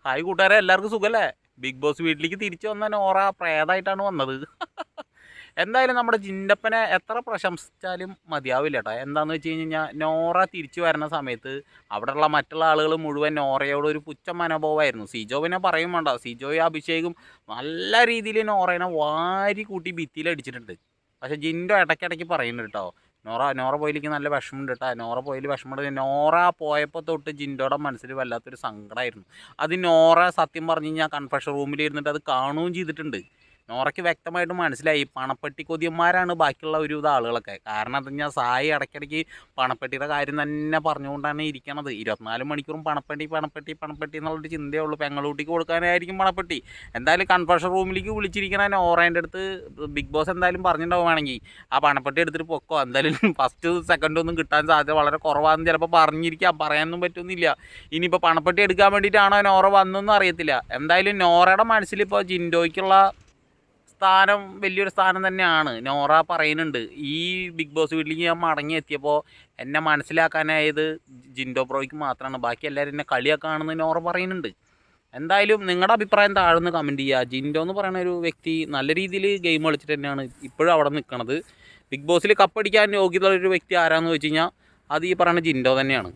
Hi കൂട്ടുകാരെ, എല്ലാവർക്കും സുഖല്ലേ? ബിഗ് ബോസ് വീട്ടിലേക്ക് തിരിച്ചു വന്ന നോറ പ്രേതായിട്ടാണ് വന്നത്. എന്തായാലും നമ്മുടെ ജിൻഡപ്പനെ എത്ര പ്രശംസിച്ചാലും മതിയാവില്ല കേട്ടോ. എന്താണെന്ന് വെച്ച് കഴിഞ്ഞാൽ നോറ തിരിച്ചു വരുന്ന സമയത്ത് അവിടെയുള്ള മറ്റുള്ള ആളുകൾ മുഴുവൻ നോറയോട് ഒരു പുച്ഛ മനോഭാവമായിരുന്നു. സിജോ പിന്നെ പറയും വേണ്ട, സിജോയും അഭിഷേകും നല്ല രീതിയിൽ നോറേനെ വാരി കൂട്ടി ഭിത്തിയിലടിച്ചിട്ടുണ്ട്. പക്ഷേ ജിൻഡോ ഇടയ്ക്കിടയ്ക്ക് പറയുന്നുണ്ട് കേട്ടോ, നോറ പോയിലേക്ക് നല്ല വിഷമമുണ്ട് കേട്ടോ, നോറ പോയിൽ വിഷമമുണ്ട്. നോറ പോയപ്പോൾ തൊട്ട് ജിൻഡോയുടെ മനസ്സിൽ വല്ലാത്തൊരു സങ്കടമായിരുന്നു. അത് നോറ സത്യം പറഞ്ഞു കഴിഞ്ഞാൽ കൺഫെഷൻ റൂമിൽ ഇരുന്നിട്ട് അത് കാണുകയും ചെയ്തിട്ടുണ്ട്. നോറയ്ക്ക് വ്യക്തമായിട്ട് മനസ്സിലായി പണപ്പെട്ടി കൊതിയന്മാരാണ് ബാക്കിയുള്ള ഒരുവിധ ആളുകളൊക്കെ. കാരണം എന്താ പറഞ്ഞാൽ സായി ഇടയ്ക്കിടയ്ക്ക് പണപ്പെട്ടിയുടെ കാര്യം തന്നെ പറഞ്ഞുകൊണ്ടാണ് ഇരിക്കണത്. 24 മണിക്കൂറും പണപ്പെട്ടി പണപ്പെട്ടി പണപ്പെട്ടി എന്നുള്ളൊരു ചിന്തയേ ഉള്ളൂ. പെങ്ങളൂട്ടിക്ക് കൊടുക്കാനായിരിക്കും പണപ്പെട്ടി. എന്തായാലും കൺഫെഷൻ റൂമിലേക്ക് വിളിച്ചിരിക്കണ നോറേൻ്റെ അടുത്ത് ബിഗ് ബോസ് എന്തായാലും പറഞ്ഞിട്ടുണ്ടാവുകയാണെങ്കിൽ ആ പണപ്പെട്ടി എടുത്തിട്ട് പൊക്കോ, എന്തായാലും ഫസ്റ്റ് സെക്കൻഡൊന്നും കിട്ടാൻ സാധ്യത വളരെ കുറവാണെന്ന് ചിലപ്പോൾ പറഞ്ഞിരിക്കാം, പറയാനൊന്നും പറ്റുന്നില്ല. ഇനിയിപ്പോൾ പണപ്പെട്ടി എടുക്കാൻ വേണ്ടിയിട്ടാണോ നോറ വന്നതെന്ന് അറിയത്തില്ല. എന്തായാലും നോറയുടെ മനസ്സിലിപ്പോൾ ജിൻഡോയ്ക്കുള്ള സ്ഥാനം വലിയൊരു സ്ഥാനം തന്നെയാണ്. നോറ പറയുന്നുണ്ട്, ഈ ബിഗ് ബോസ് വീട്ടിലേക്ക് ഞാൻ മടങ്ങി എത്തിയപ്പോൾ എന്നെ മനസ്സിലാക്കാനായത് ജിൻഡോ ബ്രോയ്ക്ക് മാത്രമാണ്, ബാക്കി എല്ലാവരും എന്നെ കളിയാക്കാണെന്ന് നോറ പറയുന്നുണ്ട്. എന്തായാലും നിങ്ങളുടെ അഭിപ്രായം താഴ്ന്ന് കമൻറ്റ് ചെയ്യുക. ജിൻഡോ എന്ന് പറയുന്ന ഒരു വ്യക്തി നല്ല രീതിയിൽ ഗെയിം കളിച്ചിട്ട് തന്നെയാണ് ഇപ്പോഴും അവിടെ നിൽക്കുന്നത്. ബിഗ് ബോസിൽ കപ്പടിക്കാൻ യോഗ്യതയുള്ളൊരു വ്യക്തി ആരാന്ന് വെച്ച് കഴിഞ്ഞാൽ അത് ഈ പറയുന്ന ജിൻഡോ തന്നെയാണ്.